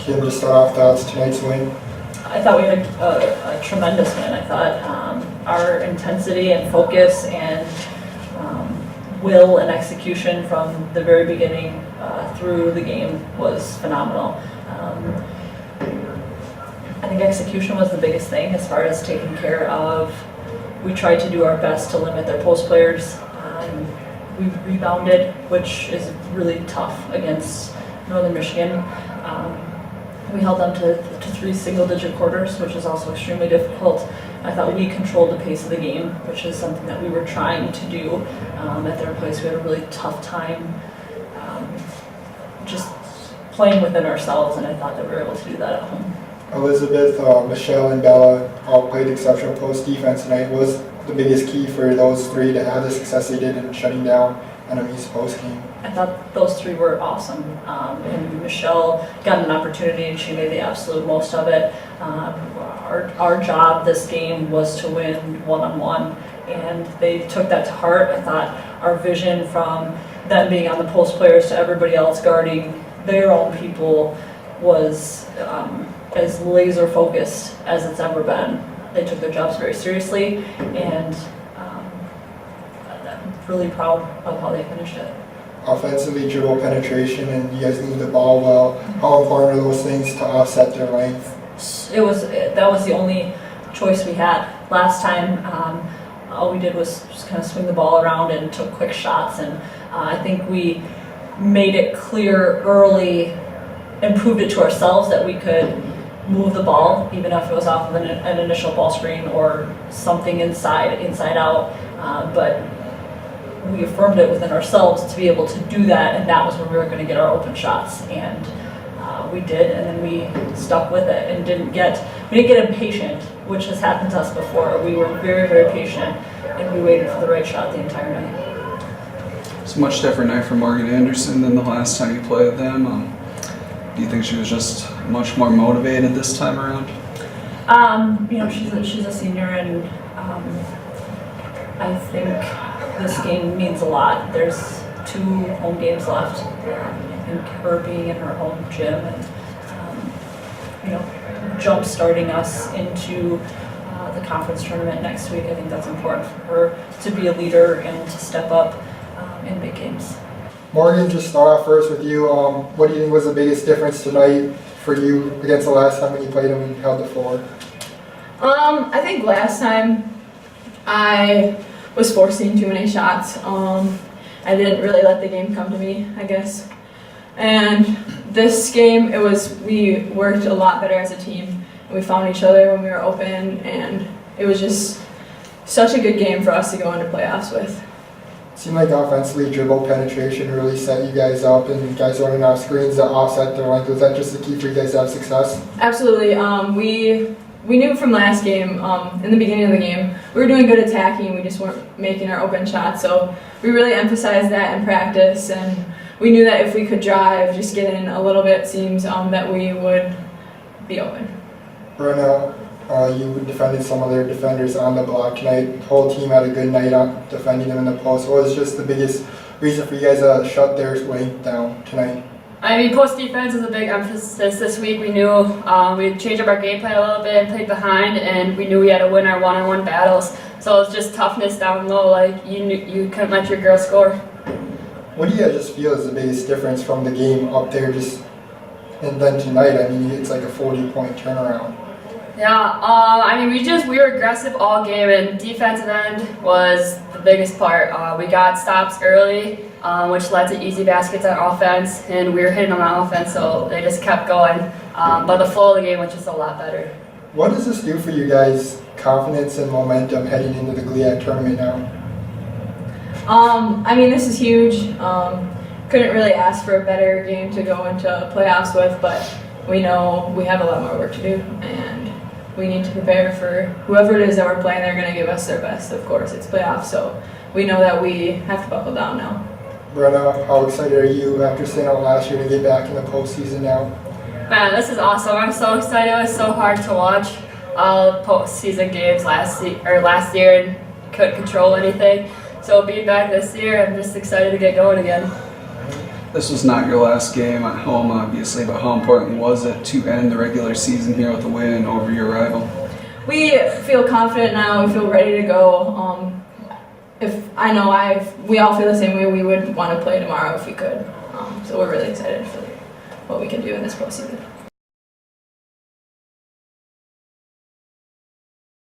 Kim, to start off thoughts tonight's win. I thought we had a tremendous win. I thought our intensity and focus and will and execution from the very beginning through the game was phenomenal. I think execution was the biggest thing as far as taking care of. We tried to do our best to limit their post players. We rebounded, which is really tough against Northern Michigan. We held them to 3 single-digit quarters, which is also extremely difficult. I thought we controlled the pace of the game, which is something that we were trying to do at their place. We had a really tough time just playing within ourselves, and I thought that we were able to do that at home. Elizabeth, Michelle, and Bella all played exceptional post defense tonight. What was the biggest key for those three to have the success they did in shutting down NMU's post game? I thought those three were awesome. And Michelle got an opportunity and she made the absolute most of it. Our job this game was to win one-on-one, and they took that to heart. I thought our vision from them being on the post players to everybody else guarding their own people was as laser focused as it's ever been. They took their jobs very seriously, and I'm really proud of how they finished it. Offensively, dribble penetration, and you guys moved the ball well. How important are those things to offset their length? That was the only choice we had. Last time, all we did was just kind of swing the ball around and took quick shots, and I think we made it clear early and proved it to ourselves that we could move the ball, even if it was off of an initial ball screen or something inside out, but we affirmed it within ourselves to be able to do that, and that was when we were going to get our open shots, and we did, and then we stuck with it and didn't get impatient, which has happened to us before. We were very, very patient, and we waited for the right shot the entire night. It's a much different night for Morgan Anderson than the last time you played them. Do you think she was just much more motivated this time around? She's a senior, and I think this game means a lot. There's 2 home games left. I think her being in her home gym and jump starting us into the conference tournament next week. I think that's important for her to be a leader and to step up in big games. Morgan, just start off first with you. What do you think was the biggest difference tonight for you against the last time when you played them and held the floor? I think last time I was forcing too many shots. I didn't really let the game come to me, I guess. And this game, we worked a lot better as a team. We found each other when we were open, and it was just such a good game for us to go into playoffs with. It seemed like offensively, dribble penetration really set you guys up, and you guys running off screens to offset their length. Was that just the key for you guys to have success? Absolutely. We knew from last game, in the beginning of the game, we were doing good attacking. We just weren't making our open shots. So we really emphasized that in practice, and we knew that if we could drive, just get in a little bit, it seems that we would be open. Brenna, you defended some of their defenders on the block tonight. The whole team had a good night on defending them in the post. What was just the biggest reason for you guys to shut their length down tonight? I mean, post defense is a big emphasis this week. We knew we'd change up our game plan a little bit and played behind, and we knew we had to win our one-on-one battles. So it's just toughness down low. Like you couldn't let your girls score. What do you guys just feel is the biggest difference from the game up there and then tonight? I mean, it's like a 40-point turnaround. Yeah, we were aggressive all game, and defensive end was the biggest part. We got stops early, which led to easy baskets on offense, and we were hitting them on offense, so they just kept going. But the flow of the game was just a lot better. What does this do for you guys' confidence and momentum heading into the GLIAC tournament now? This is huge. Couldn't really ask for a better game to go into playoffs with, but we know we have a lot more work to do, and we need to prepare for whoever it is that we're playing. They're going to give us their best, of course. It's playoffs, so we know that we have to buckle down now. Brenna, how excited are you after staying out last year to get back in the postseason now? Man, this is awesome. I'm so excited. It was so hard to watch all the postseason games last year and couldn't control anything. So being back this year, I'm just excited to get going again. This was not your last game at home, obviously, but how important was it to end the regular season here with a win over your rival? We feel confident now. We feel ready to go. We all feel the same way. We would want to play tomorrow if we could. So we're really excited for what we can do in this postseason.